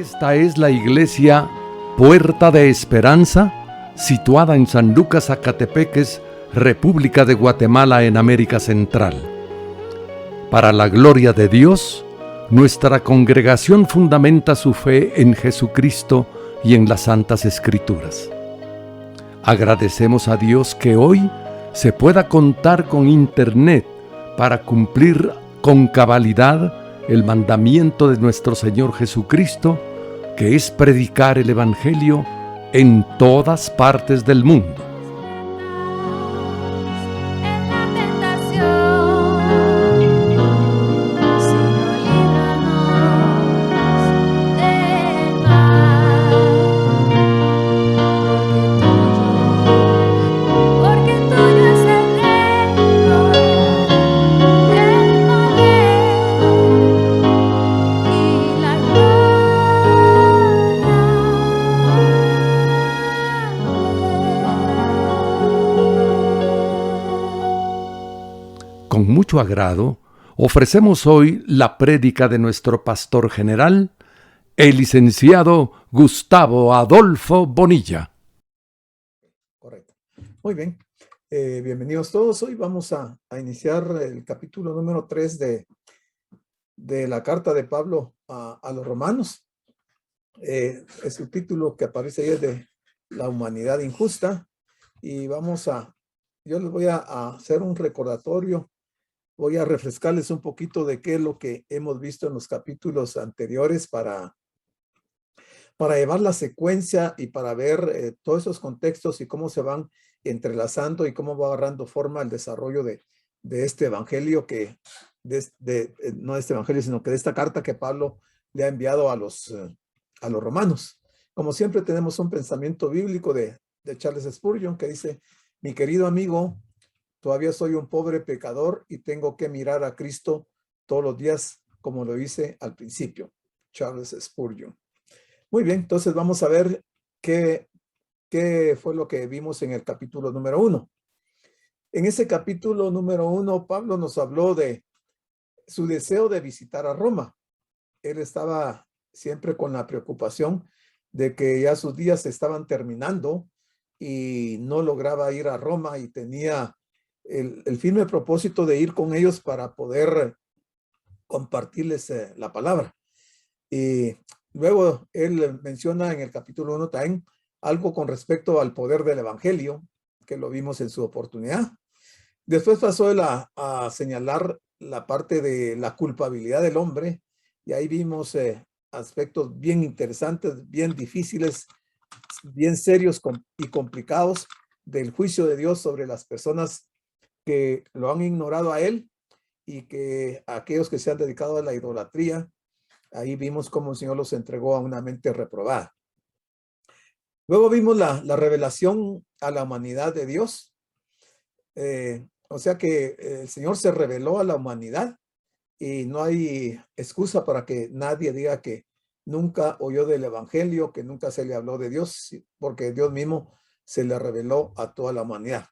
Esta es la iglesia Puerta de Esperanza, situada en San Lucas, Zacatepeques, República de Guatemala, en América Central. Para la gloria de Dios, nuestra congregación fundamenta su fe en Jesucristo y en las Santas Escrituras. Agradecemos a Dios que hoy se pueda contar con Internet para cumplir con cabalidad el mandamiento de nuestro Señor Jesucristo, que es predicar el Evangelio en todas partes del mundo. Con mucho agrado, ofrecemos hoy la prédica de nuestro pastor general, el licenciado Gustavo Adolfo Bonilla. Correcto. Muy bien. Bienvenidos todos. Hoy vamos a iniciar el capítulo número 3 de la carta de Pablo a los romanos. Es el título que aparece ahí, es de la humanidad injusta. Y yo les voy a hacer un recordatorio. Voy a refrescarles un poquito de qué es lo que hemos visto en los capítulos anteriores para llevar la secuencia y para ver todos esos contextos y cómo se van entrelazando y cómo va agarrando forma el desarrollo de este evangelio no de este evangelio, sino que de esta carta que Pablo le ha enviado a los romanos. Como siempre tenemos un pensamiento bíblico de Charles Spurgeon que dice: mi querido amigo, todavía soy un pobre pecador y tengo que mirar a Cristo todos los días, como lo hice al principio. Charles Spurgeon. Muy bien, entonces vamos a ver qué fue lo que vimos en el capítulo número 1. En ese capítulo número 1, Pablo nos habló de su deseo de visitar a Roma. Él estaba siempre con la preocupación de que ya sus días se estaban terminando y no lograba ir a Roma, y tenía el firme propósito de ir con ellos para poder compartirles la palabra. Y luego él menciona en el capítulo 1 también algo con respecto al poder del evangelio, que lo vimos en su oportunidad. Después pasó él a señalar la parte de la culpabilidad del hombre, y ahí vimos aspectos bien interesantes, bien difíciles, bien serios y complicados del juicio de Dios sobre las personas que lo han ignorado a él, y que aquellos que se han dedicado a la idolatría. Ahí vimos cómo el Señor los entregó a una mente reprobada. Luego vimos la revelación a la humanidad de Dios. O sea que el Señor se reveló a la humanidad, y no hay excusa para que nadie diga que nunca oyó del evangelio, que nunca se le habló de Dios, porque Dios mismo se le reveló a toda la humanidad.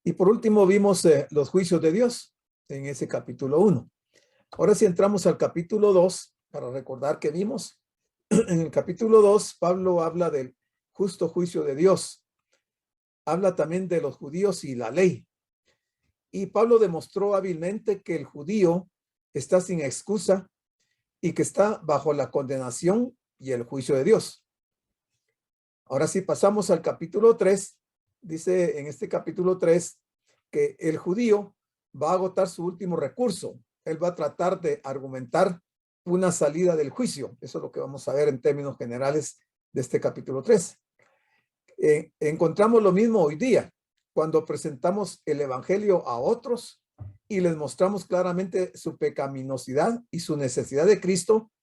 Y por último vimos los juicios de Dios en ese capítulo 1. Ahora sí entramos al capítulo 2 para recordar que vimos. En el capítulo 2, Pablo habla del justo juicio de Dios. Habla también de los judíos y la ley. Y Pablo demostró hábilmente que el judío está sin excusa y que está bajo la condenación y el juicio de Dios. Ahora sí pasamos al capítulo 3. Dice en este capítulo 3 que el judío va a agotar su último recurso. Él va a tratar de argumentar una salida del juicio. Eso es lo que vamos a ver en términos generales de este capítulo 3. Encontramos lo mismo hoy día, cuando presentamos el evangelio a otros y les mostramos claramente su pecaminosidad y su necesidad de Cristo.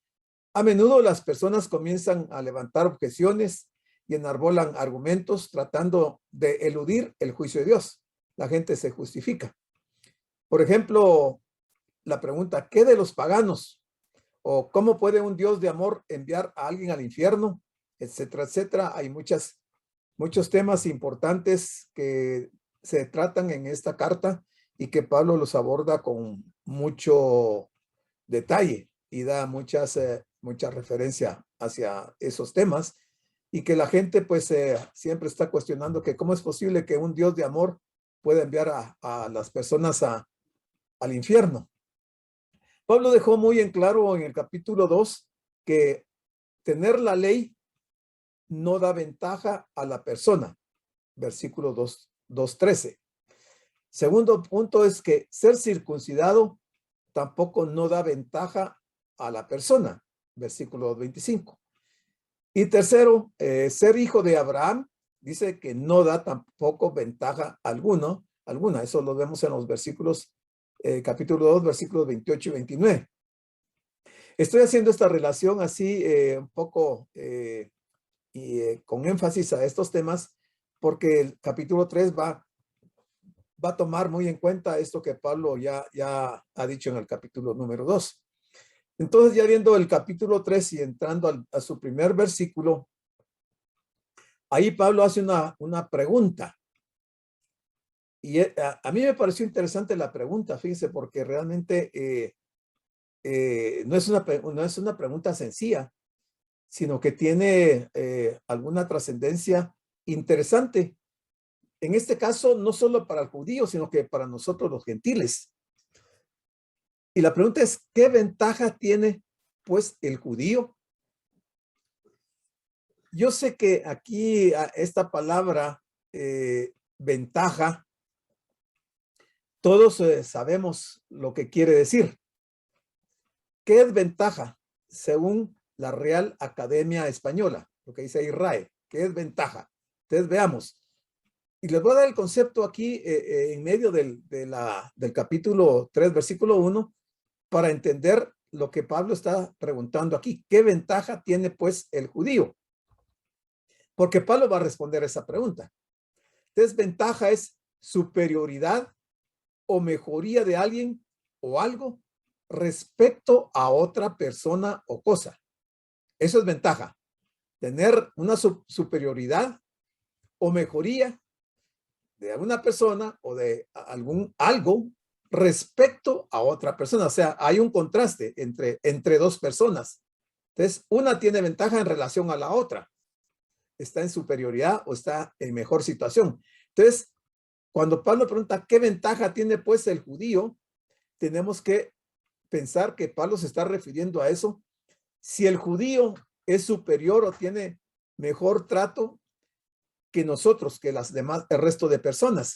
A menudo las personas comienzan a levantar objeciones y enarbolan argumentos tratando de eludir el juicio de Dios. La gente se justifica. Por ejemplo, la pregunta: ¿qué de los paganos? O ¿cómo puede un Dios de amor enviar a alguien al infierno? Etcétera, etcétera. Hay muchos temas importantes que se tratan en esta carta y que Pablo los aborda con mucho detalle y da mucha referencia hacia esos temas y que la gente pues siempre está cuestionando que cómo es posible que un Dios de amor pueda enviar a las personas al infierno. Pablo dejó muy en claro en el capítulo 2 que tener la ley no da ventaja a la persona. Versículo 2:13. Segundo punto es que ser circuncidado tampoco no da ventaja a la persona. Versículo 25. Y tercero, ser hijo de Abraham dice que no da tampoco ventaja alguna. Eso lo vemos en los versículos, capítulo 2, versículos 28 y 29. Estoy haciendo esta relación así un poco con énfasis a estos temas porque el capítulo 3 va a tomar muy en cuenta esto que Pablo ya ha dicho en el capítulo número 2. Entonces, ya viendo el capítulo 3 y entrando a su primer versículo, ahí Pablo hace una pregunta. Y a mí me pareció interesante la pregunta, fíjense, porque realmente no es una pregunta sencilla, sino que tiene alguna trascendencia interesante. En este caso, no solo para el judío, sino que para nosotros los gentiles. Y la pregunta es, ¿qué ventaja tiene pues el judío? Yo sé que aquí esta palabra ventaja, todos sabemos lo que quiere decir. ¿Qué es ventaja? Según la Real Academia Española, lo que dice RAE, ¿qué es ventaja? Entonces veamos. Y les voy a dar el concepto aquí en medio del capítulo 3, versículo 1, para entender lo que Pablo está preguntando aquí. ¿Qué ventaja tiene pues el judío? Porque Pablo va a responder esa pregunta. Entonces, ventaja es superioridad o mejoría de alguien o algo respecto a otra persona o cosa. Eso es ventaja. Tener una superioridad o mejoría de alguna persona o de algo respecto a otra persona. O sea, hay un contraste entre dos personas. Entonces, una tiene ventaja en relación a la otra. Está en superioridad o está en mejor situación. Entonces, cuando Pablo pregunta qué ventaja tiene pues el judío, tenemos que pensar que Pablo se está refiriendo a eso. Si el judío es superior o tiene mejor trato que nosotros, que las demás, el resto de personas.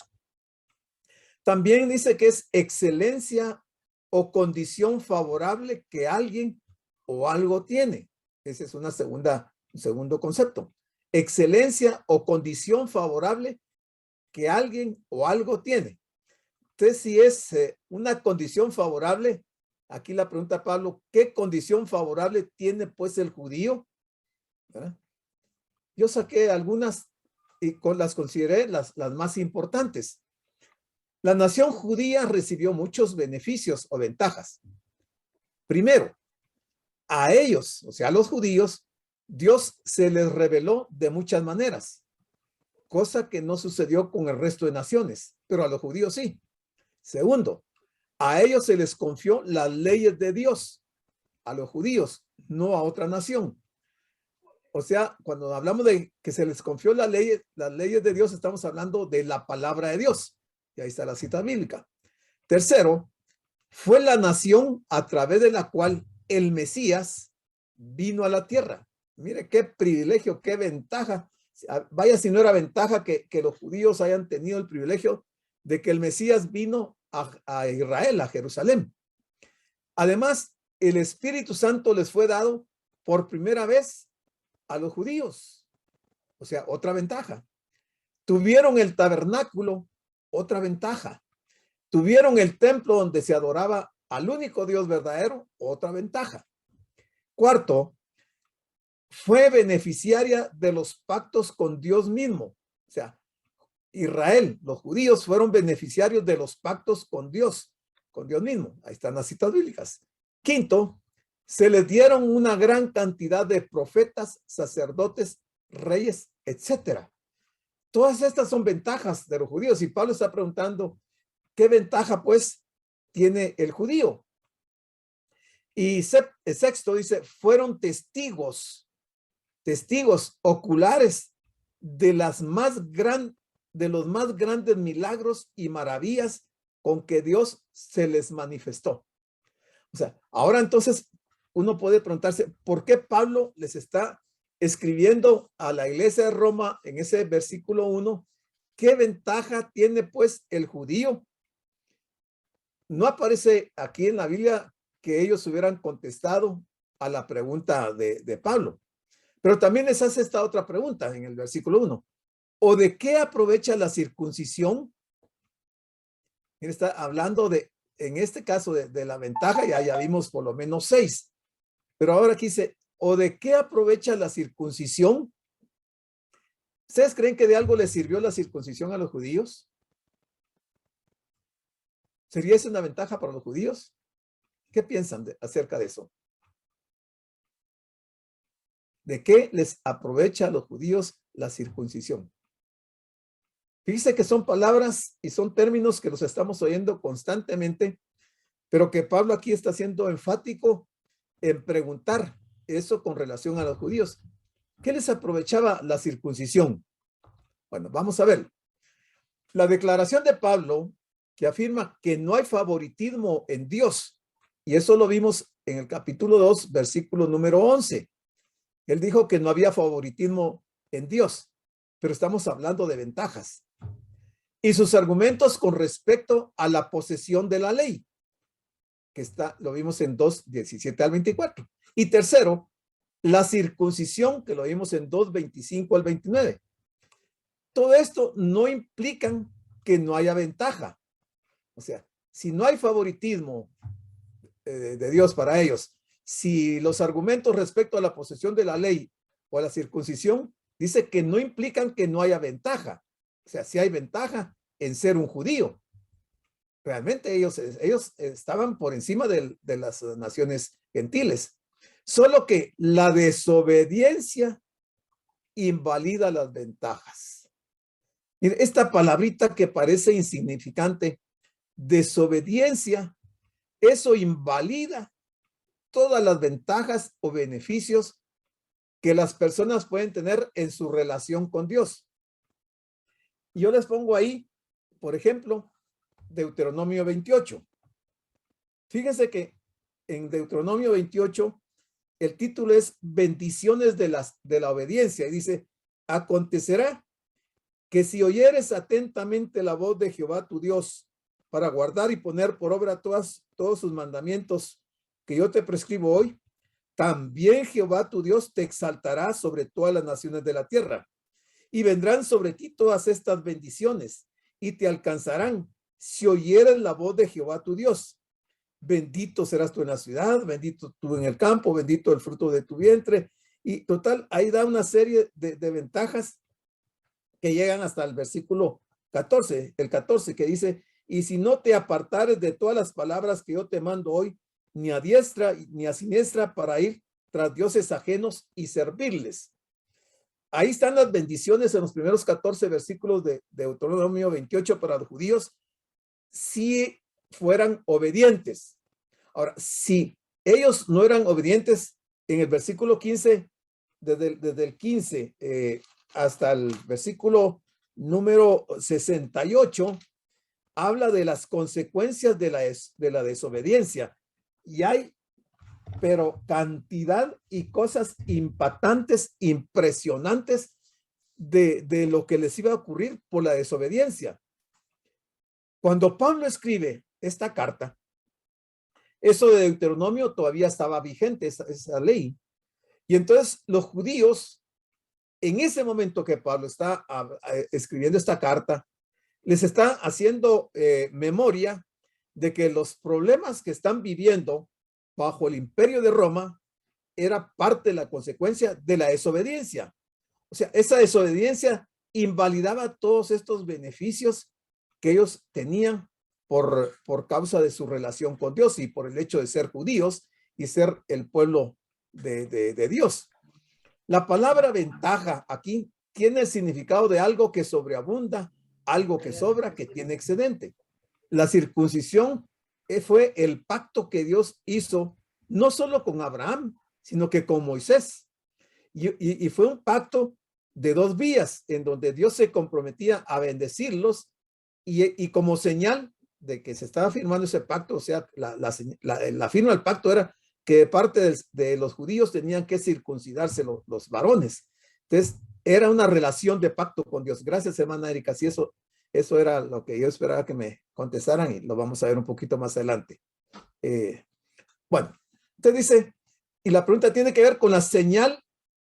También dice que es excelencia o condición favorable que alguien o algo tiene. Ese es un segundo concepto. Excelencia o condición favorable que alguien o algo tiene. Entonces, si es una condición favorable, aquí la pregunta Pablo, ¿qué condición favorable tiene pues el judío? ¿Verdad? Yo saqué algunas y las consideré las más importantes. La nación judía recibió muchos beneficios o ventajas. Primero, a ellos, o sea, a los judíos, Dios se les reveló de muchas maneras, cosa que no sucedió con el resto de naciones, pero a los judíos sí. Segundo, a ellos se les confió las leyes de Dios, a los judíos, no a otra nación. O sea, cuando hablamos de que se les confió las leyes de Dios, estamos hablando de la palabra de Dios. Y ahí está la cita bíblica. Tercero, fue la nación a través de la cual el Mesías vino a la tierra. Mire qué privilegio, qué ventaja. Vaya si no era ventaja que los judíos hayan tenido el privilegio de que el Mesías vino a Israel, a Jerusalén. Además, el Espíritu Santo les fue dado por primera vez a los judíos. O sea, otra ventaja. Tuvieron el tabernáculo, otra ventaja. Tuvieron el templo donde se adoraba al único Dios verdadero, otra ventaja. Cuarto, fue beneficiaria de los pactos con Dios mismo. O sea, Israel, los judíos fueron beneficiarios de los pactos con Dios mismo. Ahí están las citas bíblicas. Quinto, se les dieron una gran cantidad de profetas, sacerdotes, reyes, etcétera. Todas estas son ventajas de los judíos y Pablo está preguntando, ¿qué ventaja pues tiene el judío? Y sexto dice, fueron testigos testigos oculares de los más grandes milagros y maravillas con que Dios se les manifestó. O sea, ahora entonces uno puede preguntarse, ¿por qué Pablo les está escribiendo a la iglesia de Roma en ese versículo 1? ¿Qué ventaja tiene pues el judío? No aparece aquí en la Biblia que ellos hubieran contestado a la pregunta de Pablo. Pero también les hace esta otra pregunta en el versículo 1. ¿O de qué aprovecha la circuncisión? Él está hablando de, en este caso, de la ventaja, ya vimos por lo menos 6. Pero ahora aquí dice, ¿o de qué aprovecha la circuncisión? ¿Ustedes creen que de algo les sirvió la circuncisión a los judíos? ¿Sería esa una ventaja para los judíos? ¿Qué piensan acerca de eso? ¿De qué les aprovecha a los judíos la circuncisión? Fíjense que son palabras y son términos que los estamos oyendo constantemente, pero que Pablo aquí está siendo enfático en preguntar eso con relación a los judíos. ¿Qué les aprovechaba la circuncisión? Bueno, vamos a ver. La declaración de Pablo que afirma que no hay favoritismo en Dios, y eso lo vimos en el capítulo 2, versículo número 11. Él dijo que no había favoritismo en Dios, pero estamos hablando de ventajas. Y sus argumentos con respecto a la posesión de la ley, que lo vimos en 2, 17 al 24. Y tercero, la circuncisión, que lo vimos en 2, 25 al 29. Todo esto no implican que no haya ventaja. O sea, si no hay favoritismo de Dios para ellos, si los argumentos respecto a la posesión de la ley o a la circuncisión dice que no implican que no haya ventaja. O sea, si hay ventaja en ser un judío. Realmente ellos estaban por encima de las naciones gentiles. Solo que la desobediencia invalida las ventajas. Esta palabrita que parece insignificante, desobediencia, eso invalida todas las ventajas o beneficios que las personas pueden tener en su relación con Dios. Y yo les pongo ahí, por ejemplo, Deuteronomio 28. Fíjense que en Deuteronomio 28 el título es Bendiciones de la obediencia, y dice, acontecerá que si oyeres atentamente la voz de Jehová tu Dios para guardar y poner por obra todos sus mandamientos que yo te prescribo hoy, también Jehová tu Dios te exaltará sobre todas las naciones de la tierra, y vendrán sobre ti todas estas bendiciones, y te alcanzarán si oyeres la voz de Jehová tu Dios. Bendito serás tú en la ciudad, bendito tú en el campo, bendito el fruto de tu vientre. Y total, ahí da una serie de ventajas que llegan hasta el versículo 14, el 14, que dice, y si no te apartares de todas las palabras que yo te mando hoy, ni a diestra ni a siniestra, para ir tras dioses ajenos y servirles. Ahí están las bendiciones en los primeros 14 versículos de Deuteronomio 28 para los judíos, si fueran obedientes. Ahora, si ellos no eran obedientes, en el versículo 15, desde el 15 hasta el versículo número 68, habla de las consecuencias de la desobediencia. Y hay, pero cantidad y cosas impactantes, impresionantes de lo que les iba a ocurrir por la desobediencia. Cuando Pablo escribe esta carta, eso de Deuteronomio todavía estaba vigente, esa ley. Y entonces los judíos, en ese momento que Pablo está escribiendo esta carta, les está haciendo memoria de que los problemas que están viviendo bajo el imperio de Roma era parte de la consecuencia de la desobediencia. O sea, esa desobediencia invalidaba todos estos beneficios que ellos tenían por causa de su relación con Dios y por el hecho de ser judíos y ser el pueblo de Dios. La palabra ventaja aquí tiene el significado de algo que sobreabunda, algo que sobra, que tiene excedente. La circuncisión fue el pacto que Dios hizo no solo con Abraham, sino que con Moisés. Y fue un pacto de dos vías en donde Dios se comprometía a bendecirlos y como señal de que se estaba firmando ese pacto, o sea, la firma del pacto era que de parte de los judíos tenían que circuncidarse los varones. Entonces, era una relación de pacto con Dios. Gracias, hermana Erika. Sí, eso era lo que yo esperaba que me contestaran y lo vamos a ver un poquito más adelante. Bueno, usted dice, y la pregunta tiene que ver con la señal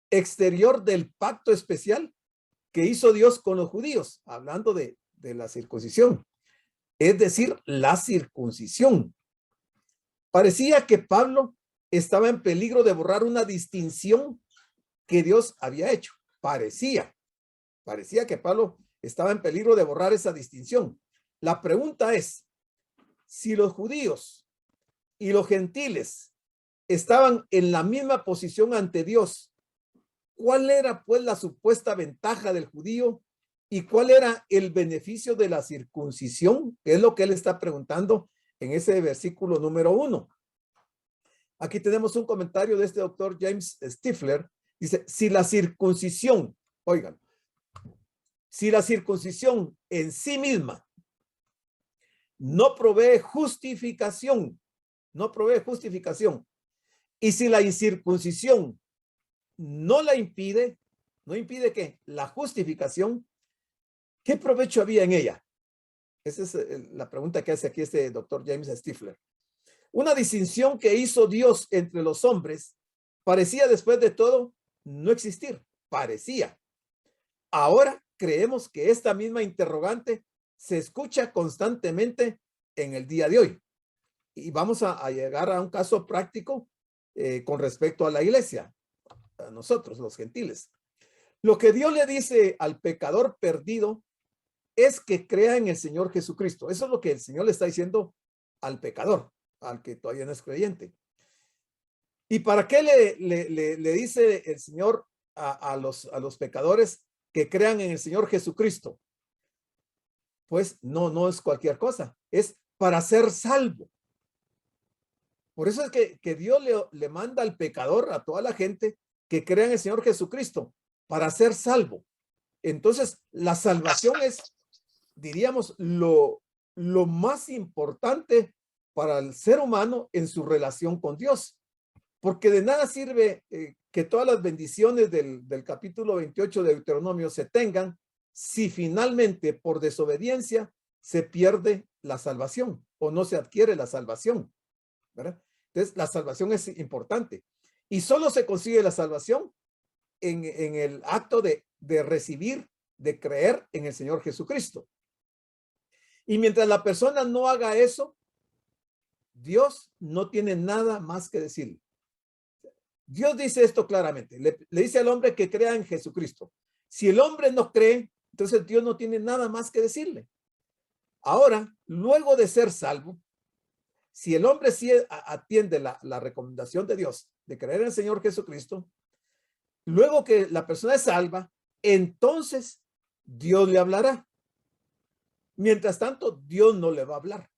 exterior del pacto especial que hizo Dios con los judíos, hablando de la circuncisión, es decir, la circuncisión. Parecía que Pablo estaba en peligro de borrar una distinción que Dios había hecho. Parecía que Pablo estaba en peligro de borrar esa distinción. La pregunta es, si los judíos y los gentiles estaban en la misma posición ante Dios, ¿cuál era pues la supuesta ventaja del judío y cuál era el beneficio de la circuncisión? Que es lo que él está preguntando en ese versículo número 1. Aquí tenemos un comentario de este doctor James Stifler. Dice, si la circuncisión, oigan, si la circuncisión en sí misma no provee justificación, y si la incircuncisión no la impide, no impide que la justificación, ¿qué provecho había en ella? Esa es la pregunta que hace aquí este doctor James Stifler. Una distinción que hizo Dios entre los hombres parecía después de todo no existir, parecía. Ahora creemos que esta misma interrogante se escucha constantemente en el día de hoy. Y vamos a llegar a un caso práctico con respecto a la iglesia, a nosotros los gentiles. Lo que Dios le dice al pecador perdido es que crea en el Señor Jesucristo. Eso es lo que el Señor le está diciendo al pecador, al que todavía no es creyente. ¿Y para qué le dice el Señor a los pecadores que crean en el Señor Jesucristo? Pues no es cualquier cosa, es para ser salvo. Por eso es que Dios le manda al pecador, a toda la gente, que crea en el Señor Jesucristo, para ser salvo. Entonces, la salvación es, diríamos, lo más importante para el ser humano en su relación con Dios. Porque de nada sirve que todas las bendiciones del capítulo 28 de Deuteronomio se tengan si finalmente por desobediencia se pierde la salvación o no se adquiere la salvación, ¿verdad? Entonces, la salvación es importante y solo se consigue la salvación en el acto de recibir, de creer en el Señor Jesucristo. Y mientras la persona no haga eso, Dios no tiene nada más que decirle. Dios dice esto claramente, le dice al hombre que crea en Jesucristo. Si el hombre no cree, entonces Dios no tiene nada más que decirle. Ahora, luego de ser salvo, si el hombre sí atiende la recomendación de Dios de creer en el Señor Jesucristo, luego que la persona es salva, entonces Dios le hablará. Mientras tanto, Dios no le va a hablar,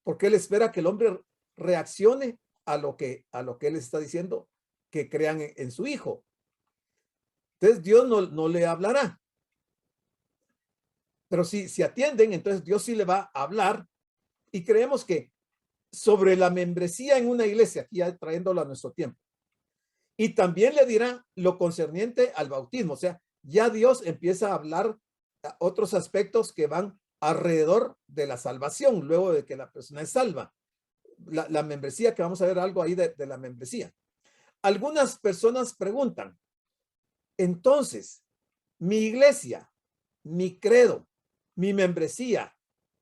porque él espera que el hombre reaccione a lo que él está diciendo, que crean en su hijo. Entonces Dios no le hablará. Pero si atienden, entonces Dios sí le va a hablar y creemos que sobre la membresía en una iglesia, aquí ya trayéndolo a nuestro tiempo. Y también le dirá lo concerniente al bautismo. O sea, ya Dios empieza a hablar otros aspectos que van alrededor de la salvación, luego de que la persona es salva. La membresía, que vamos a ver algo ahí de la membresía. Algunas personas preguntan, entonces, mi iglesia, mi credo, mi membresía,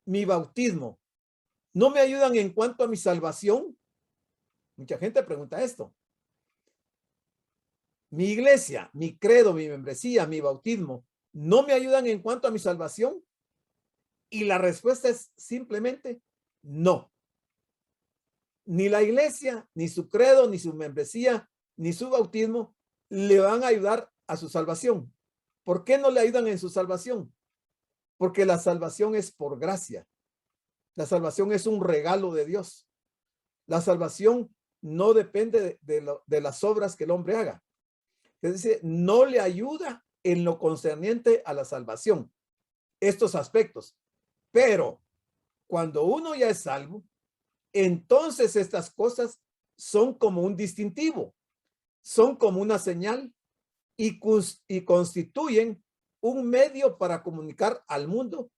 mi bautismo, ¿no me ayudan en cuanto a mi salvación? Mucha gente pregunta esto. Mi iglesia, mi credo, mi membresía, mi bautismo, ¿no me ayudan en cuanto a mi salvación? Y la respuesta es simplemente no. Ni la iglesia, ni su credo, ni su membresía, ni su bautismo le van a ayudar a su salvación. ¿Por qué no le ayudan en su salvación? Porque la salvación es por gracia. La salvación es un regalo de Dios. La salvación no depende de las obras que el hombre haga. Es decir, no le ayuda en lo concerniente a la salvación, estos aspectos. Pero cuando uno ya es salvo, entonces estas cosas son como un distintivo, son como una señal y constituyen un medio para comunicar al mundo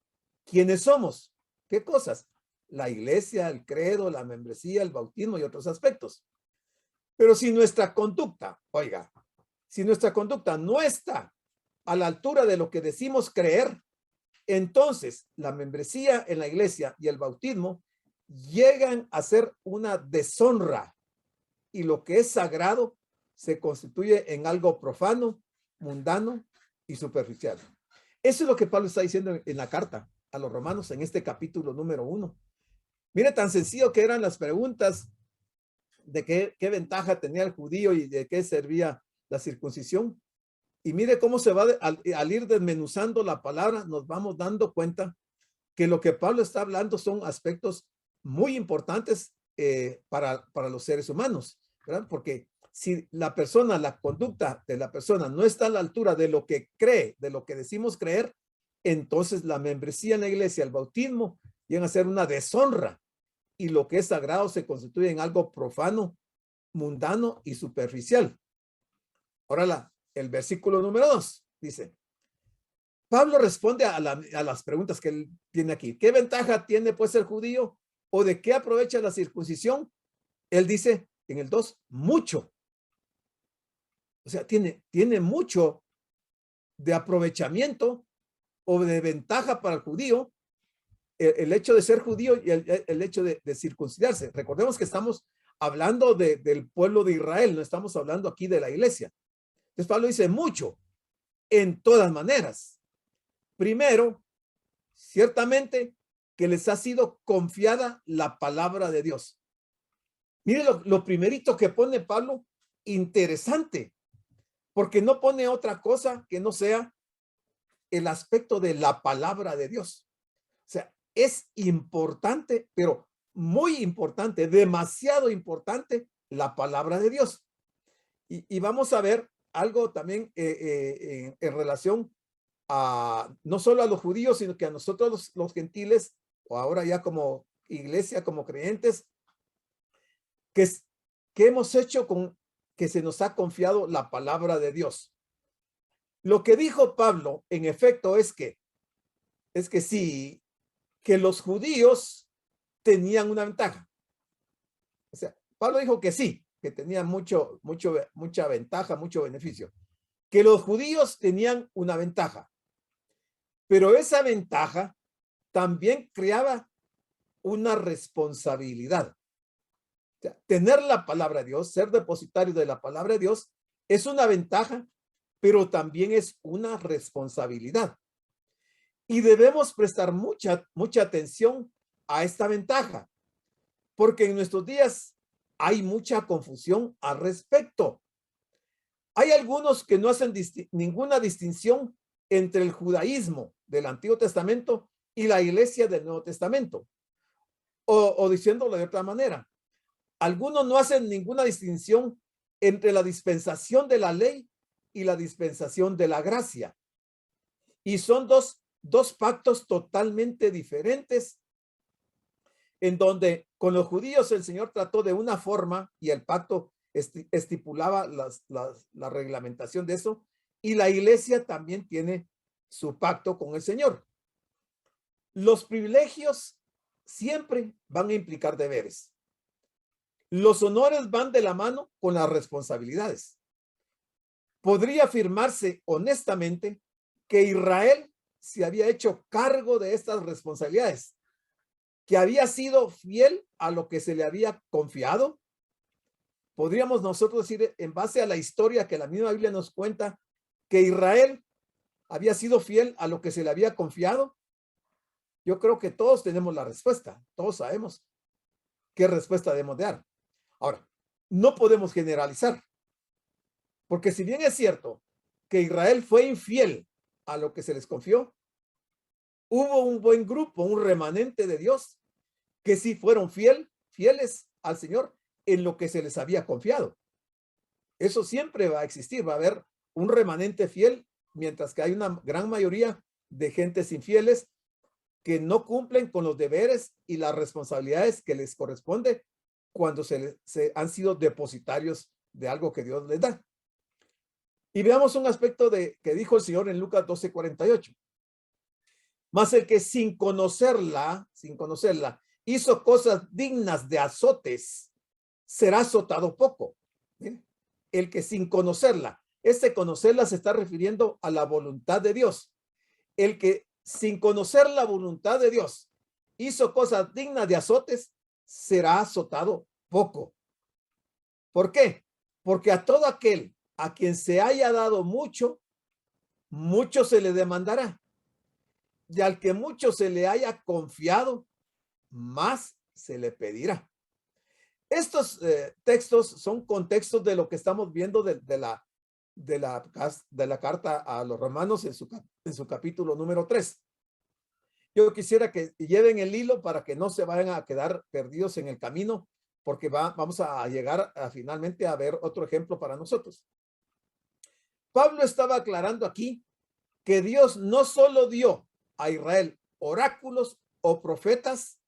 quiénes somos. ¿Qué cosas? La iglesia, el credo, la membresía, el bautismo y otros aspectos. Pero si nuestra conducta, oiga, si nuestra conducta no está a la altura de lo que decimos creer, entonces la membresía en la iglesia y el bautismo llegan a ser una deshonra y lo que es sagrado se constituye en algo profano, mundano y superficial. Eso es lo que Pablo está diciendo en la carta a los romanos en este capítulo número 1. Mire tan sencillo que eran las preguntas de qué ventaja tenía el judío y de qué servía la circuncisión. Y mire cómo se va al ir desmenuzando la palabra, nos vamos dando cuenta que lo que Pablo está hablando son aspectos muy importantes para los seres humanos, ¿verdad? Porque si la persona, la conducta de la persona no está a la altura de lo que cree, de lo que decimos creer, entonces la membresía en la iglesia, el bautismo, llegan a ser una deshonra y lo que es sagrado se constituye en algo profano, mundano y superficial. Ahora el versículo número 2 dice, Pablo responde a las preguntas que él tiene aquí. ¿Qué ventaja tiene pues el judío o de qué aprovecha la circuncisión? Él dice en el 2, mucho. O sea, tiene mucho de aprovechamiento o de ventaja para el judío el hecho de ser judío y el hecho de circuncidarse. Recordemos que estamos hablando del pueblo de Israel, no estamos hablando aquí de la iglesia. Entonces Pablo dice mucho, en todas maneras. Primero, ciertamente que les ha sido confiada la palabra de Dios. Mire lo primerito que pone Pablo, interesante, porque no pone otra cosa que no sea el aspecto de la palabra de Dios. O sea, es importante, pero muy importante, demasiado importante la palabra de Dios. Y vamos a ver algo también en relación a no solo a los judíos, sino que a nosotros los gentiles, o ahora ya como iglesia, como creyentes, que hemos hecho con que se nos ha confiado la palabra de Dios. Lo que dijo Pablo, en efecto, es que sí, que los judíos tenían una ventaja. O sea, Pablo dijo que sí, que tenían mucha ventaja, mucho beneficio. Que los judíos tenían una ventaja. Pero esa ventaja también creaba una responsabilidad. O sea, tener la palabra de Dios, ser depositario de la palabra de Dios, es una ventaja, pero también es una responsabilidad. Y debemos prestar mucha atención a esta ventaja, porque en nuestros días hay mucha confusión al respecto. Hay algunos que no hacen ninguna distinción entre el judaísmo del Antiguo Testamento y la iglesia del Nuevo Testamento. O diciéndolo de otra manera, algunos no hacen ninguna distinción entre la dispensación de la ley y la dispensación de la gracia. Y son dos pactos totalmente diferentes, en donde con los judíos el Señor trató de una forma y el pacto estipulaba la reglamentación de eso, y la iglesia también tiene su pacto con el Señor. Los privilegios siempre van a implicar deberes. Los honores van de la mano con las responsabilidades. Podría afirmarse honestamente que Israel se había hecho cargo de estas responsabilidades, que había sido fiel a lo que se le había confiado. Podríamos nosotros decir, en base a la historia que la misma Biblia nos cuenta, que Israel había sido fiel a lo que se le había confiado. Yo creo que todos tenemos la respuesta, todos sabemos qué respuesta debemos dar. Ahora, no podemos generalizar, porque si bien es cierto que Israel fue infiel a lo que se les confió, hubo un buen grupo, un remanente de Dios, que sí fueron fieles al Señor en lo que se les había confiado. Eso siempre va a existir, va a haber un remanente fiel, mientras que hay una gran mayoría de gentes infieles que no cumplen con los deberes y las responsabilidades que les corresponde cuando se han sido depositarios de algo que Dios les da. Y veamos un aspecto que dijo el Señor en Lucas 12:48. Mas el que sin conocerla, hizo cosas dignas de azotes, será azotado poco. ¿Bien? El que sin conocerla, conocerla se está refiriendo a la voluntad de Dios. El que sin conocer la voluntad de Dios hizo cosas dignas de azotes, será azotado poco. ¿Por qué? Porque a todo aquel a quien se haya dado mucho, mucho se le demandará. Y al que mucho se le haya confiado, más se le pedirá. Estos textos son contextos de lo que estamos viendo de la carta a los romanos en su capítulo número 3. Yo quisiera que lleven el hilo para que no se vayan a quedar perdidos en el camino, porque vamos a llegar finalmente a ver otro ejemplo para nosotros. Pablo estaba aclarando aquí que Dios no solo dio a Israel oráculos o profetas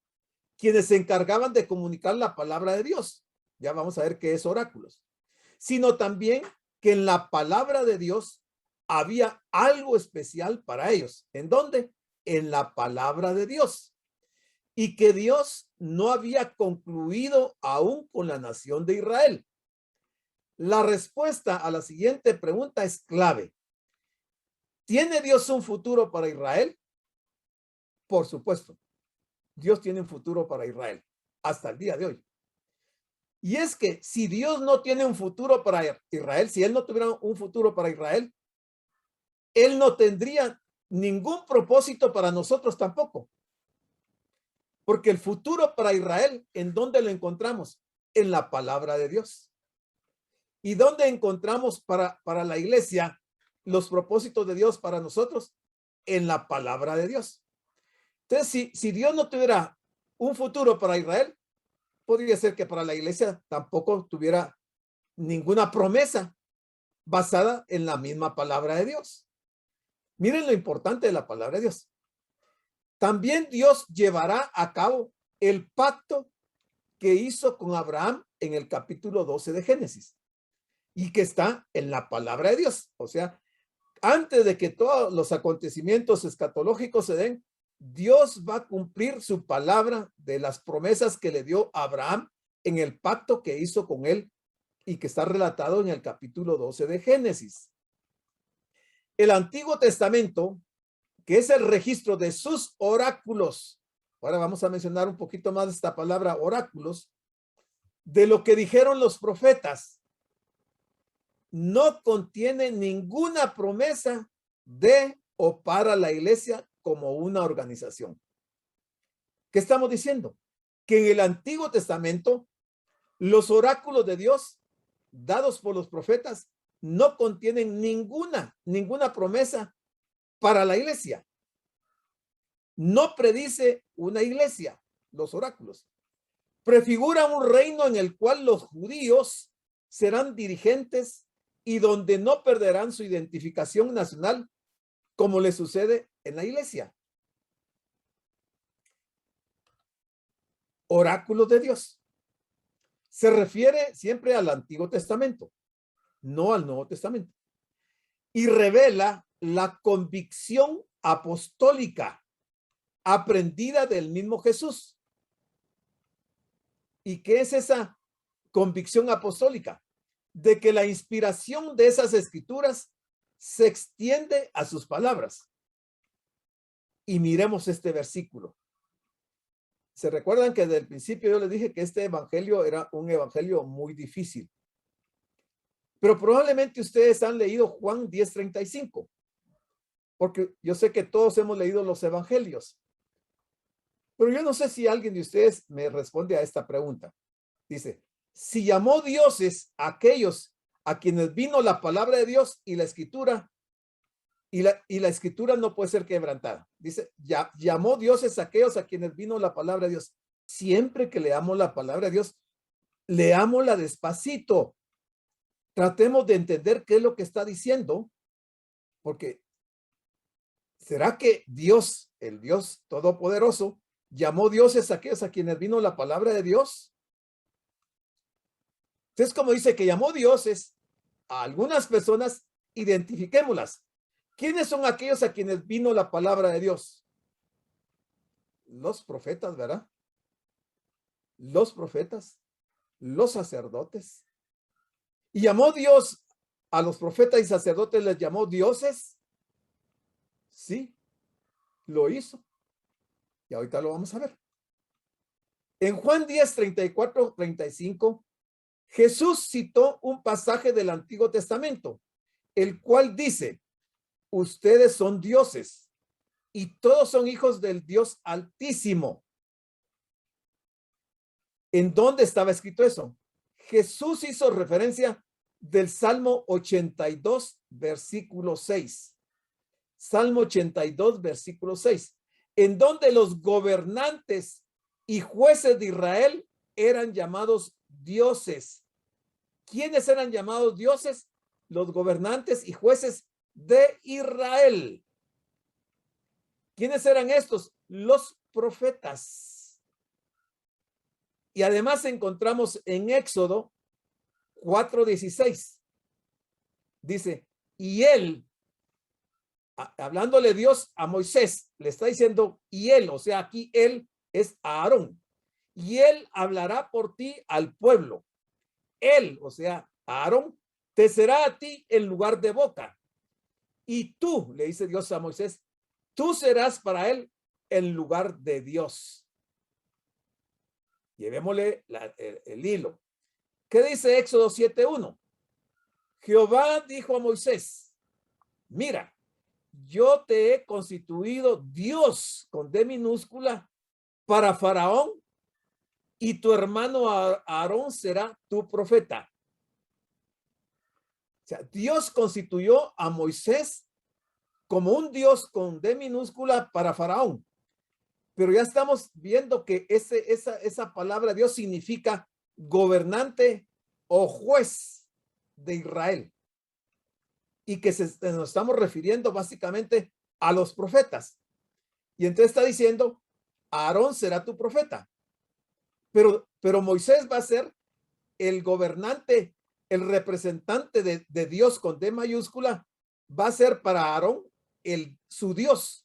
quienes se encargaban de comunicar la palabra de Dios. Ya vamos a ver qué es oráculos. Sino también que en la palabra de Dios había algo especial para ellos. ¿En dónde? En la palabra de Dios. Y que Dios no había concluido aún con la nación de Israel. La respuesta a la siguiente pregunta es clave. ¿Tiene Dios un futuro para Israel? Por supuesto. Dios tiene un futuro para Israel hasta el día de hoy. Y es que si Dios no tiene un futuro para Israel, si Él no tuviera un futuro para Israel, Él no tendría ningún propósito para nosotros tampoco. Porque el futuro para Israel, ¿en dónde lo encontramos? En la palabra de Dios. ¿Y dónde encontramos para la iglesia los propósitos de Dios para nosotros? En la palabra de Dios. Entonces, si Dios no tuviera un futuro para Israel, podría ser que para la iglesia tampoco tuviera ninguna promesa basada en la misma palabra de Dios. Miren lo importante de la palabra de Dios. También Dios llevará a cabo el pacto que hizo con Abraham en el capítulo 12 de Génesis y que está en la palabra de Dios. O sea, antes de que todos los acontecimientos escatológicos se den, Dios va a cumplir su palabra de las promesas que le dio a Abraham en el pacto que hizo con él y que está relatado en el capítulo 12 de Génesis. El Antiguo Testamento, que es el registro de sus oráculos. Ahora vamos a mencionar un poquito más de esta palabra oráculos, de lo que dijeron los profetas. No contiene ninguna promesa de o para la iglesia como una organización. ¿Qué estamos diciendo? Que en el Antiguo Testamento los oráculos de Dios dados por los profetas no contienen ninguna promesa para la iglesia. No predice una iglesia, los oráculos. Prefigura un reino en el cual los judíos serán dirigentes y donde no perderán su identificación nacional como le sucede en la iglesia. Oráculos de Dios. Se refiere siempre al Antiguo Testamento, no al Nuevo Testamento. Y revela la convicción apostólica aprendida del mismo Jesús. ¿Y qué es esa convicción apostólica? De que la inspiración de esas escrituras se extiende a sus palabras. Y miremos este versículo. ¿Se recuerdan que desde el principio yo les dije que este evangelio era un evangelio muy difícil? Pero probablemente ustedes han leído Juan 10:35, porque yo sé que todos hemos leído los evangelios. Pero yo no sé si alguien de ustedes me responde a esta pregunta. Dice, si llamó dioses a aquellos a quienes vino la palabra de Dios y la escritura, y la escritura no puede ser quebrantada. Dice, ya llamó dioses a aquellos a quienes vino la palabra de Dios. Siempre que leamos la palabra de Dios, leámosla despacito. tratemos de entender qué es lo que está diciendo, porque ¿será que Dios, el Dios Todopoderoso, llamó dioses a aquellos a quienes vino la palabra de Dios? Entonces, como dice que llamó dioses a algunas personas, identifiquémoslas. ¿Quiénes son aquellos a quienes vino la palabra de Dios? Los profetas, ¿verdad? Los profetas, los sacerdotes. Y llamó Dios a los profetas y sacerdotes, les llamó dioses. Sí, lo hizo. Y ahorita lo vamos a ver. En Juan 10, 34, 35, Jesús citó un pasaje del Antiguo Testamento, el cual dice, ustedes son dioses y todos son hijos del Dios Altísimo. ¿En dónde estaba escrito eso? Jesús hizo referencia del Salmo 82, versículo 6. Salmo 82, versículo 6, en donde los gobernantes y jueces de Israel eran llamados dioses. ¿Quiénes eran llamados dioses? Los gobernantes y jueces de Israel. ¿Quiénes eran estos? Los profetas. Y además encontramos en Éxodo 4:16. Dice, y él, hablándole Dios a Moisés, le está diciendo, y él, o sea, aquí él es Aarón, y él hablará por ti al pueblo. Él, o sea, Aarón, te será a ti el lugar de boca. Y tú, le dice Dios a Moisés, tú serás para él el lugar de Dios. Llevémosle el hilo. ¿Qué dice Éxodo 7:1? Jehová dijo a Moisés, mira, yo te he constituido Dios con D minúscula para Faraón y tu hermano Aarón será tu profeta. O sea, Dios constituyó a Moisés como un Dios con D minúscula para Faraón. Pero ya estamos viendo que esa palabra Dios significa gobernante o juez de Israel. Y que nos estamos refiriendo básicamente a los profetas. Y entonces está diciendo, Aarón será tu profeta. Pero Moisés va a ser el gobernante, el representante de Dios con D mayúscula, va a ser para Aarón su Dios.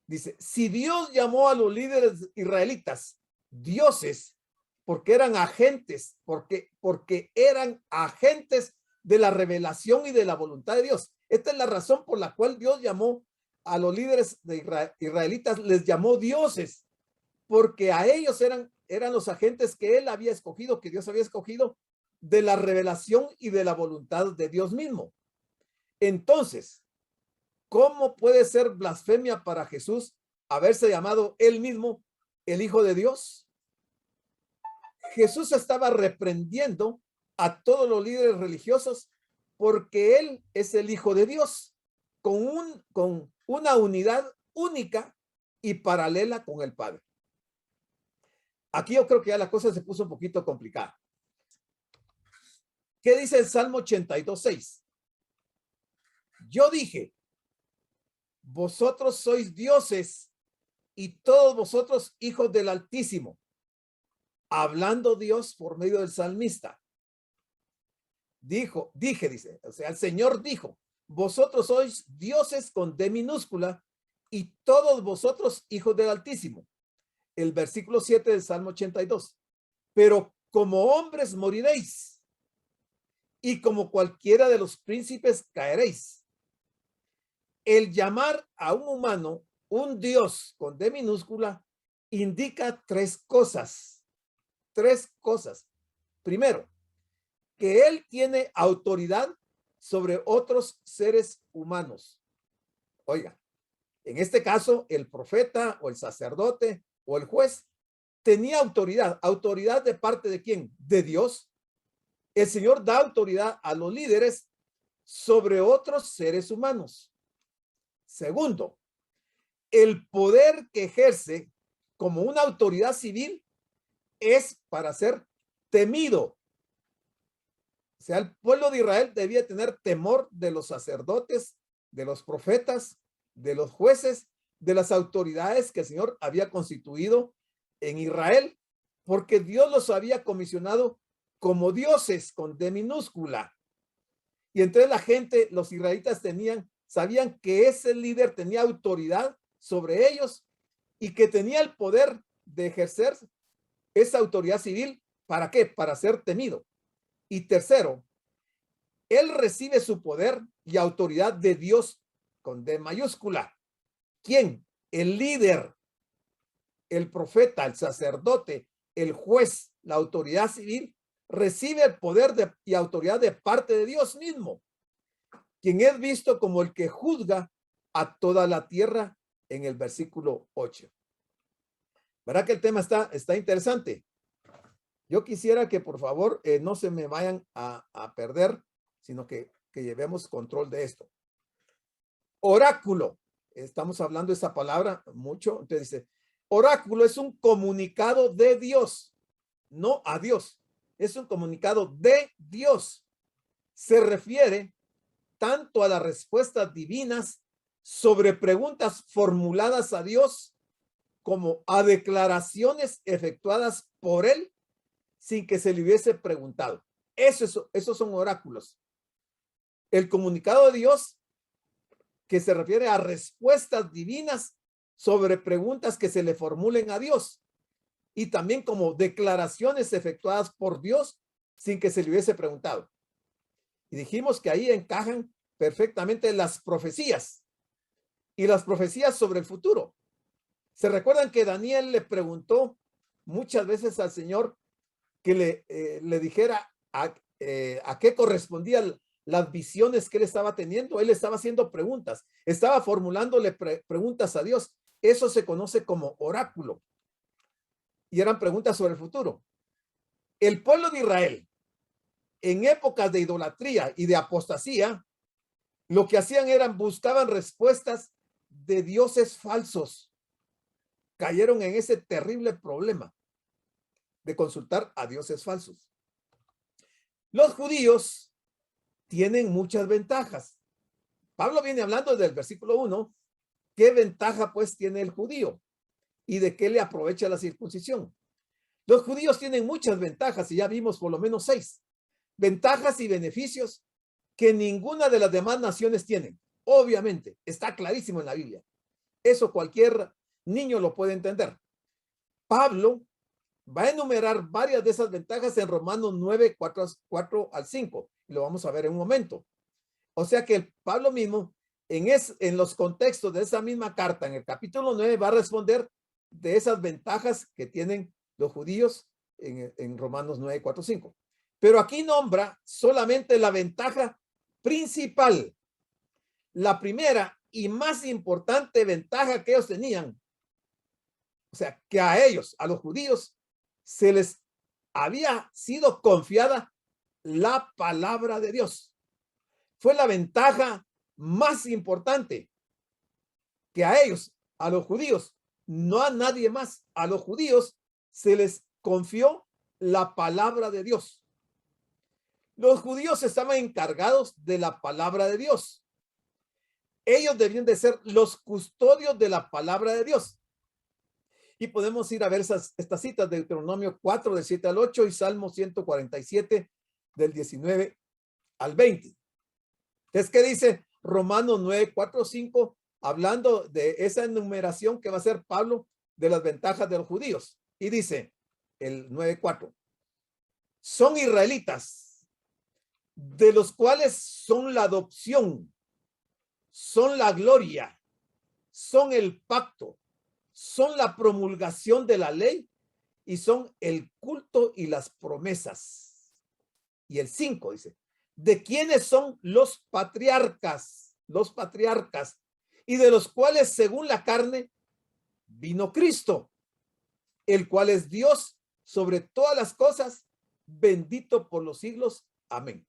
Dice, si Dios llamó a los líderes israelitas dioses, porque eran agentes, porque eran agentes de la revelación y de la voluntad de Dios. Esta es la razón por la cual Dios llamó a los líderes de israelitas, les llamó dioses, porque a ellos eran los agentes que él había escogido, que Dios había escogido de la revelación y de la voluntad de Dios mismo. Entonces, ¿cómo puede ser blasfemia para Jesús haberse llamado él mismo el Hijo de Dios? Jesús estaba reprendiendo a todos los líderes religiosos porque él es el Hijo de Dios con una unidad única y paralela con el Padre. Aquí yo creo que ya la cosa se puso un poquito complicada. ¿Qué dice el Salmo 82:6? Yo dije, vosotros sois dioses y todos vosotros hijos del Altísimo. Hablando Dios por medio del salmista. Dice, o sea, el Señor dijo, vosotros sois dioses con D minúscula y todos vosotros hijos del Altísimo. El versículo 7 del Salmo 82. Pero como hombres moriréis y como cualquiera de los príncipes caeréis. El llamar a un humano un Dios con D minúscula indica tres cosas. Primero, que él tiene autoridad sobre otros seres humanos. Oiga, en este caso, el profeta o el sacerdote o el juez tenía autoridad. ¿Autoridad de parte de quién? De Dios. El Señor da autoridad a los líderes sobre otros seres humanos. Segundo, el poder que ejerce como una autoridad civil es para ser temido. O sea, el pueblo de Israel debía tener temor de los sacerdotes, de los profetas, de los jueces, de las autoridades que el Señor había constituido en Israel, porque Dios los había comisionado como dioses con D minúscula. Y entonces la gente, los israelitas sabían que ese líder tenía autoridad sobre ellos y que tenía el poder de ejercer esa autoridad civil. ¿Para qué? Para ser temido. Y tercero, él recibe su poder y autoridad de Dios con D mayúscula. ¿Quién? El líder, el profeta, el sacerdote, el juez, la autoridad civil, recibe el poder y autoridad de parte de Dios mismo, quien es visto como el que juzga a toda la tierra en el versículo 8. ¿Verdad que el tema está interesante? Yo quisiera que por favor no se me vayan a perder, sino que llevemos control de esto. Oráculo. Estamos hablando de esa palabra mucho. Entonces dice, oráculo es un comunicado de Dios, no a Dios. Es un comunicado de Dios. Se refiere tanto a las respuestas divinas sobre preguntas formuladas a Dios como a declaraciones efectuadas por él sin que se le hubiese preguntado. Esos son oráculos. El comunicado de Dios que se refiere a respuestas divinas sobre preguntas que se le formulen a Dios y también como declaraciones efectuadas por Dios sin que se le hubiese preguntado. Y dijimos que ahí encajan perfectamente las profecías y las profecías sobre el futuro. ¿Se recuerdan que Daniel le preguntó muchas veces al Señor que le dijera a qué correspondían las visiones que él estaba teniendo? Él estaba haciendo preguntas, estaba formulándole preguntas a Dios. Eso se conoce como oráculo. Y eran preguntas sobre el futuro. El pueblo de Israel, en épocas de idolatría y de apostasía, lo que hacían buscaban respuestas de dioses falsos. Cayeron en ese terrible problema de consultar a dioses falsos. Los judíos tienen muchas ventajas. Pablo viene hablando desde el versículo 1, ¿qué ventaja pues tiene el judío? ¿Y de qué le aprovecha la circuncisión? Los judíos tienen muchas ventajas y ya vimos por lo menos 6 ventajas y beneficios que ninguna de las demás naciones tienen. Obviamente, está clarísimo en la Biblia. Eso cualquier niño lo puede entender. Pablo va a enumerar varias de esas ventajas en Romanos 9, 4 al 5. Lo vamos a ver en un momento. O sea que Pablo mismo, en los contextos de esa misma carta, en el capítulo 9, va a responder de esas ventajas que tienen los judíos en Romanos 9, 4, 5. Pero aquí nombra solamente la ventaja principal. La primera y más importante ventaja que ellos tenían. O sea, que a ellos, a los judíos, se les había sido confiada la palabra de Dios. Fue la ventaja más importante que a ellos, a los judíos, no a nadie más. A los judíos se les confió la palabra de Dios. Los judíos estaban encargados de la palabra de Dios. Ellos debían de ser los custodios de la palabra de Dios. Y podemos ir a ver estas citas de Deuteronomio 4, del 7 al 8 y Salmo 147, del 19 al 20. Entonces, ¿qué dice Romanos 9, 4, 5? Hablando de esa enumeración que va a hacer Pablo de las ventajas de los judíos. Y dice el 9, 4. Son israelitas, de los cuales son la adopción, son la gloria, son el pacto, son la promulgación de la ley y son el culto y las promesas. Y el 5 dice, ¿de quiénes son los patriarcas? Los patriarcas, y de los cuales según la carne vino Cristo, el cual es Dios sobre todas las cosas, bendito por los siglos. Amén.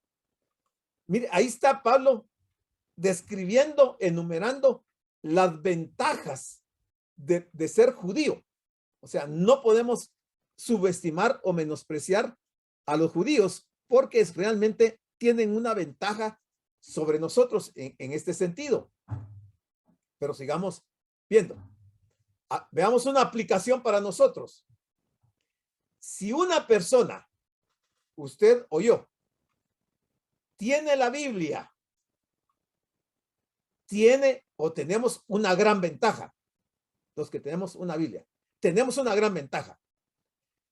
Mire, ahí está Pablo describiendo, enumerando las ventajas de ser judío. O sea, no podemos subestimar o menospreciar a los judíos porque realmente tienen una ventaja sobre nosotros en este sentido. Pero sigamos viendo. Veamos una aplicación para nosotros. Si una persona, usted o yo, tiene la Biblia, tiene o tenemos una gran ventaja. Los que tenemos una Biblia, tenemos una gran ventaja.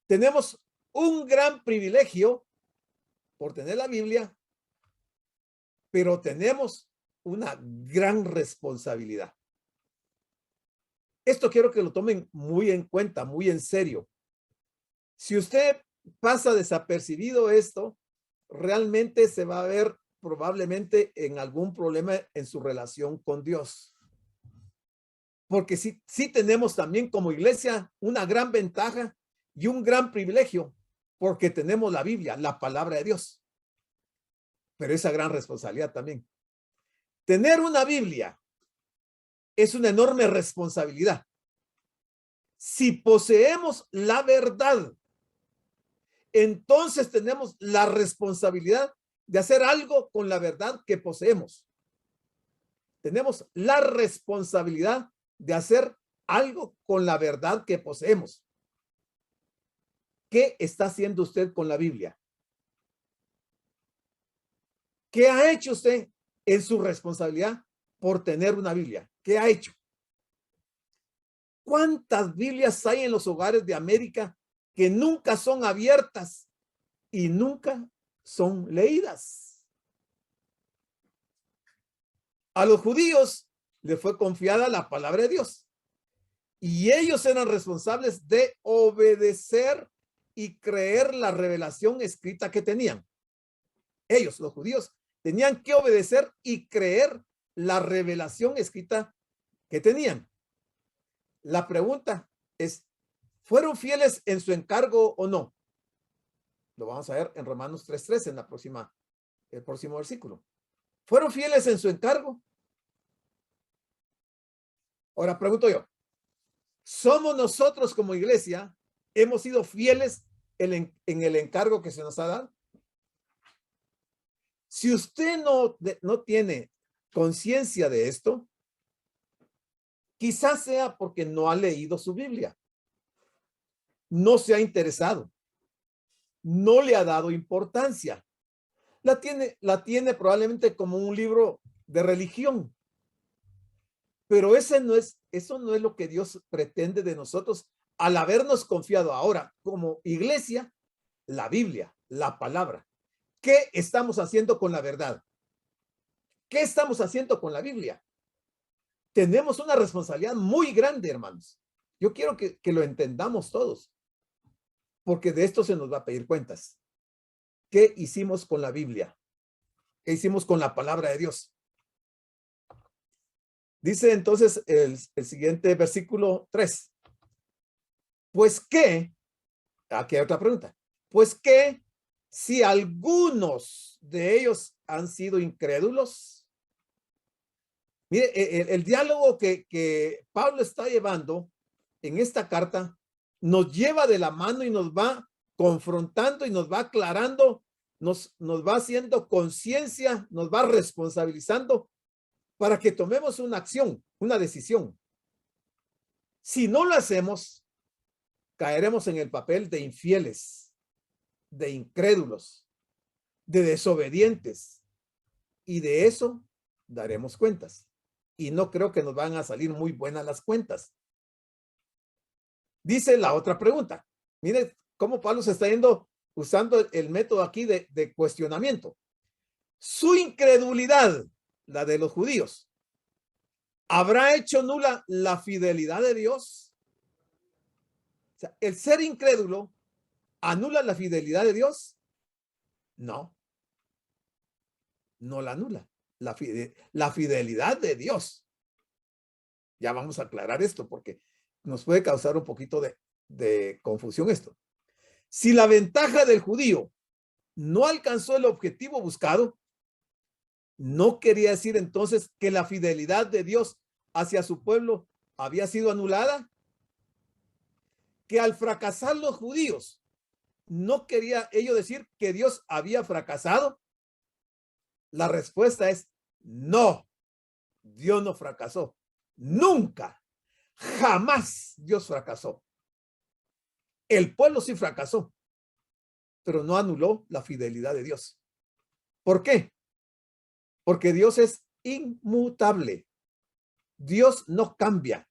Tenemos un gran privilegio por tener la Biblia, pero tenemos una gran responsabilidad. Esto quiero que lo tomen muy en cuenta, muy en serio. Si usted pasa desapercibido esto, realmente se va a ver probablemente en algún problema en su relación con Dios. Porque sí tenemos también como iglesia una gran ventaja y un gran privilegio, porque tenemos la Biblia, la palabra de Dios. Pero esa gran responsabilidad también. Tener una Biblia es una enorme responsabilidad. Si poseemos la verdad, entonces tenemos la responsabilidad de hacer algo con la verdad que poseemos. Tenemos la responsabilidad de hacer algo con la verdad que poseemos. ¿Qué está haciendo usted con la Biblia? ¿Qué ha hecho usted en su responsabilidad por tener una Biblia? ¿Qué ha hecho? ¿Cuántas Biblias hay en los hogares de América que nunca son abiertas y nunca son leídas? A los judíos les fue confiada la palabra de Dios y ellos eran responsables de obedecer y creer la revelación escrita que tenían. Ellos, los judíos, tenían que obedecer y creer la revelación escrita que tenían. La pregunta es, ¿fueron fieles en su encargo o no? Lo vamos a ver en Romanos 3:3 en el próximo versículo. ¿Fueron fieles en su encargo? Ahora pregunto yo, ¿somos nosotros como iglesia, hemos sido fieles en el encargo que se nos ha dado? Si usted no tiene conciencia de esto, quizás sea porque no ha leído su Biblia, no se ha interesado, no le ha dado importancia. La tiene probablemente como un libro de religión. Pero eso no es lo que Dios pretende de nosotros al habernos confiado ahora como iglesia la Biblia, la palabra. ¿Qué estamos haciendo con la verdad? ¿Qué estamos haciendo con la Biblia? Tenemos una responsabilidad muy grande, hermanos. Yo quiero que lo entendamos todos, porque de esto se nos va a pedir cuentas. ¿Qué hicimos con la Biblia? ¿Qué hicimos con la palabra de Dios? Dice entonces el siguiente versículo 3. Pues qué, aquí hay otra pregunta. Pues qué, si algunos de ellos han sido incrédulos. Mire, el diálogo que Pablo está llevando en esta carta nos lleva de la mano y nos va confrontando y nos va aclarando, nos va haciendo conciencia, nos va responsabilizando para que tomemos una acción, una decisión. Si no lo hacemos, caeremos en el papel de infieles, de incrédulos, de desobedientes, y de eso daremos cuentas. Y no creo que nos van a salir muy buenas las cuentas. Dice la otra pregunta. Mire cómo Pablo se está yendo usando el método aquí de cuestionamiento. Su incredulidad, la de los judíos, ¿habrá hecho nula la fidelidad de Dios? O sea, ¿el ser incrédulo anula la fidelidad de Dios? No, no la anula. La fidelidad de Dios. Ya vamos a aclarar esto porque nos puede causar un poquito de confusión esto. Si la ventaja del judío no alcanzó el objetivo buscado, ¿no quería decir entonces que la fidelidad de Dios hacia su pueblo había sido anulada? Que al fracasar los judíos, ¿no quería ello decir que Dios había fracasado? La respuesta es no. Dios no fracasó. Nunca, jamás Dios fracasó. El pueblo sí fracasó, pero no anuló la fidelidad de Dios. ¿Por qué? Porque Dios es inmutable. Dios no cambia.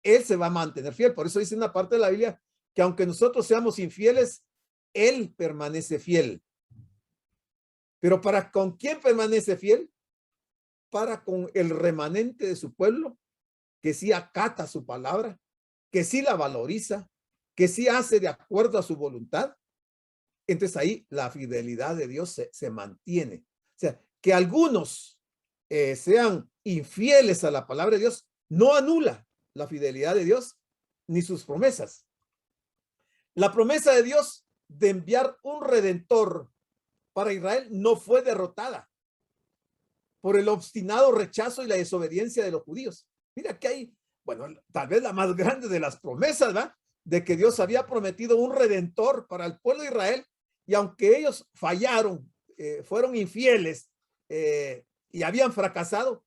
Él se va a mantener fiel. Por eso dice una parte de la Biblia que aunque nosotros seamos infieles, Él permanece fiel. Pero ¿para con quién permanece fiel? Para con el remanente de su pueblo, que sí acata su palabra, que sí la valoriza, que sí hace de acuerdo a su voluntad. Entonces ahí la fidelidad de Dios se mantiene. O sea, que algunos sean infieles a la palabra de Dios no anula la fidelidad de Dios ni sus promesas. La promesa de Dios de enviar un redentor para Israel no fue derrotada por el obstinado rechazo y la desobediencia de los judíos. Mira que hay, bueno, tal vez la más grande de las promesas, ¿verdad? De que Dios había prometido un redentor para el pueblo de Israel, y aunque ellos fallaron, fueron infieles y habían fracasado,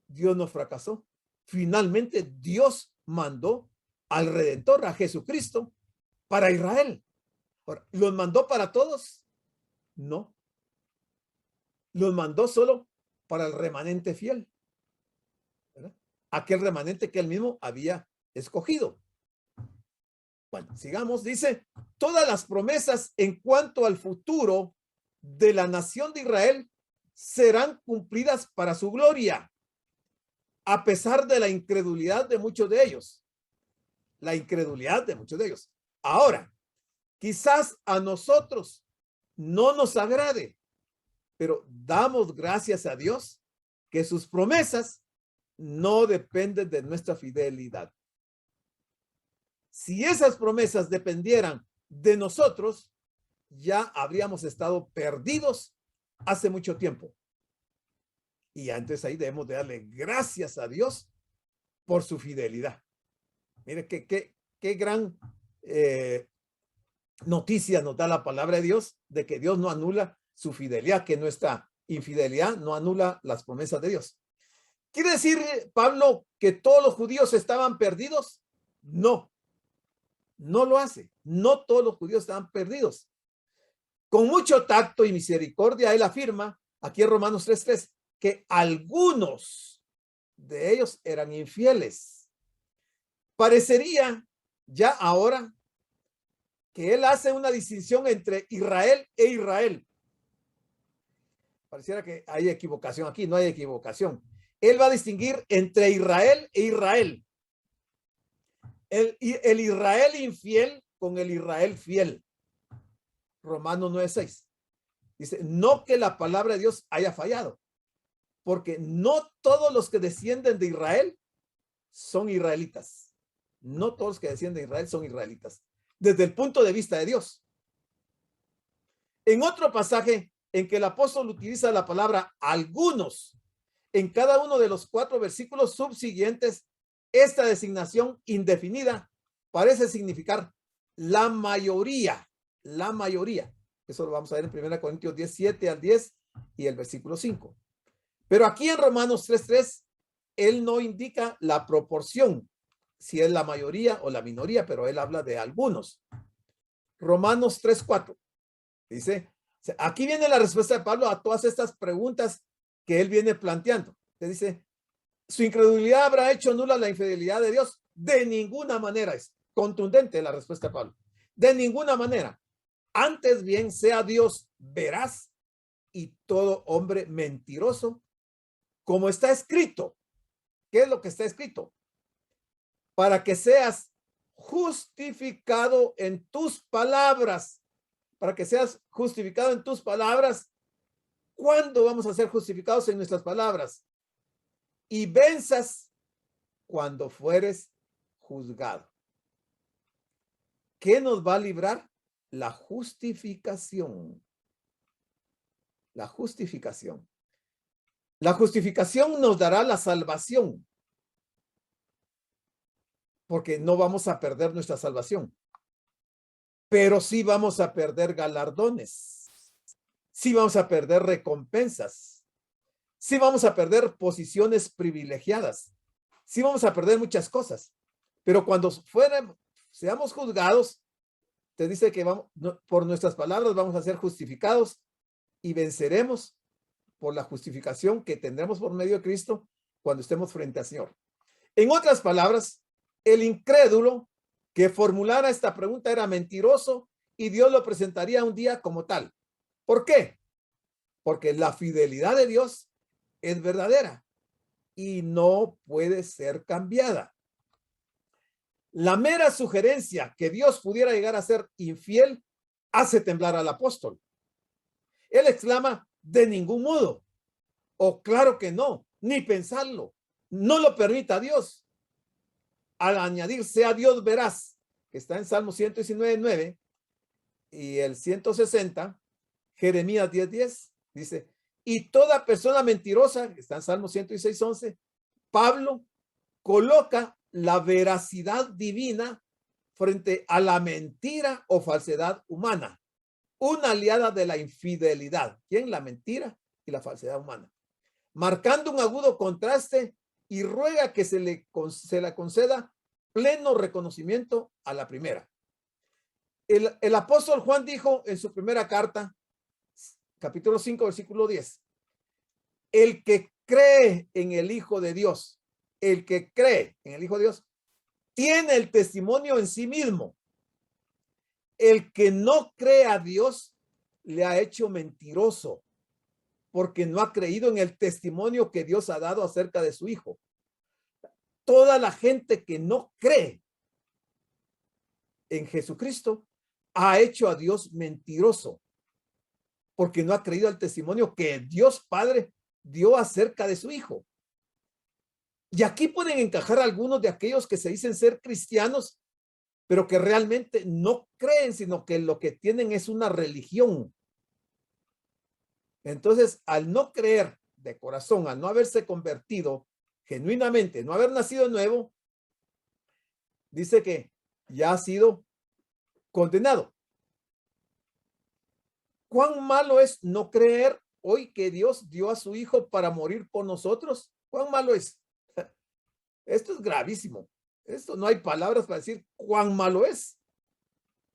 Dios no fracasó. Finalmente Dios mandó al redentor, a Jesucristo, para Israel. Ahora, ¿los mandó para todos? No. Los mandó solo para el remanente fiel, ¿verdad? Aquel remanente que él mismo había escogido. Bueno, sigamos. Dice, todas las promesas en cuanto al futuro de la nación de Israel serán cumplidas para su gloria, a pesar de la incredulidad de muchos de ellos. La incredulidad de muchos de ellos. Ahora, quizás a nosotros no nos agrade, pero damos gracias a Dios que sus promesas no dependen de nuestra fidelidad. Si esas promesas dependieran de nosotros, ya habríamos estado perdidos hace mucho tiempo. Y antes ahí debemos de darle gracias a Dios por su fidelidad. Mire qué gran noticia nos da la palabra de Dios, de que Dios no anula su fidelidad, que nuestra infidelidad no anula las promesas de Dios. ¿Quiere decir, Pablo, que todos los judíos estaban perdidos? No, no lo hace. No todos los judíos estaban perdidos. Con mucho tacto y misericordia, él afirma, aquí en Romanos 3:3, que algunos de ellos eran infieles. Parecería ya ahora que él hace una distinción entre Israel e Israel. Pareciera que hay equivocación aquí, no hay equivocación. Él va a distinguir entre Israel e Israel. El Israel infiel con el Israel fiel. Romanos 9:6. Dice, no que la palabra de Dios haya fallado, porque no todos los que descienden de Israel son israelitas. No todos los que descienden de Israel son israelitas, desde el punto de vista de Dios. En otro pasaje en que el apóstol utiliza la palabra algunos, en cada uno de los 4 versículos subsiguientes, esta designación indefinida parece significar la mayoría, la mayoría. Eso lo vamos a ver en 1 Corintios 17 al 10 y el versículo 5. Pero aquí en Romanos 3:3, él no indica la proporción, si es la mayoría o la minoría, pero él habla de algunos. Romanos 3:4 dice, aquí viene la respuesta de Pablo a todas estas preguntas que él viene planteando. Le dice, ¿su incredulidad habrá hecho nula la infidelidad de Dios? De ninguna manera. Es contundente la respuesta de Pablo. De ninguna manera. Antes bien sea Dios veraz y todo hombre mentiroso, como está escrito. ¿Qué es lo que está escrito? Para que seas justificado en tus palabras. Para que seas justificado en tus palabras. ¿Cuándo vamos a ser justificados en nuestras palabras? Y venzas cuando fueres juzgado. ¿Qué nos va a librar? La justificación. La justificación. La justificación nos dará la salvación, porque no vamos a perder nuestra salvación, pero sí vamos a perder galardones. sí vamos a perder recompensas, sí vamos a perder posiciones privilegiadas, sí vamos a perder muchas cosas, pero cuando seamos juzgados, te dice que por nuestras palabras vamos a ser justificados y venceremos por la justificación que tendremos por medio de Cristo cuando estemos frente al Señor. En otras palabras, el incrédulo que formulara esta pregunta era mentiroso y Dios lo presentaría un día como tal. ¿Por qué? Porque la fidelidad de Dios es verdadera y no puede ser cambiada. La mera sugerencia que Dios pudiera llegar a ser infiel hace temblar al apóstol. Él exclama, de ningún modo, o claro que no, ni pensarlo, no lo permita Dios. Al añadir, sea Dios veraz, que está en Salmo 119:9 y el 160, Jeremías 10:10, dice, y toda persona mentirosa, que está en Salmo 116:11, Pablo coloca la veracidad divina frente a la mentira o falsedad humana, una aliada de la infidelidad. ¿Quién? La mentira y la falsedad humana. Marcando un agudo contraste y ruega que se le conceda pleno reconocimiento a la primera. El apóstol Juan dijo en su primera carta, capítulo 5, versículo 10, el que cree en el Hijo de Dios, el que cree en el Hijo de Dios, tiene el testimonio en sí mismo. El que no cree a Dios le ha hecho mentiroso, porque no ha creído en el testimonio que Dios ha dado acerca de su Hijo. Toda la gente que no cree en Jesucristo ha hecho a Dios mentiroso, porque no ha creído el testimonio que Dios Padre dio acerca de su Hijo. Y aquí pueden encajar algunos de aquellos que se dicen ser cristianos, pero que realmente no creen, sino que lo que tienen es una religión. Entonces, al no creer de corazón, al no haberse convertido genuinamente, no haber nacido de nuevo, dice que ya ha sido condenado. ¿Cuán malo es no creer hoy que Dios dio a su Hijo para morir por nosotros? ¿Cuán malo es? Esto es gravísimo. Esto no hay palabras para decir cuán malo es.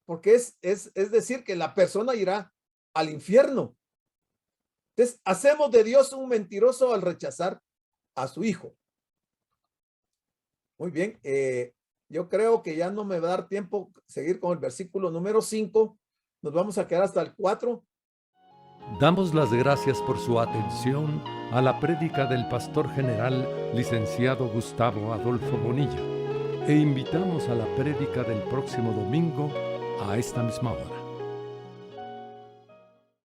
Porque es decir que la persona irá al infierno. Entonces, hacemos de Dios un mentiroso al rechazar a su Hijo. Muy bien. Yo creo que ya no me va a dar tiempo seguir con el versículo número 5. Nos vamos a quedar hasta el 4. Damos las gracias por su atención a la prédica del pastor general licenciado Gustavo Adolfo Bonilla e invitamos a la prédica del próximo domingo a esta misma hora.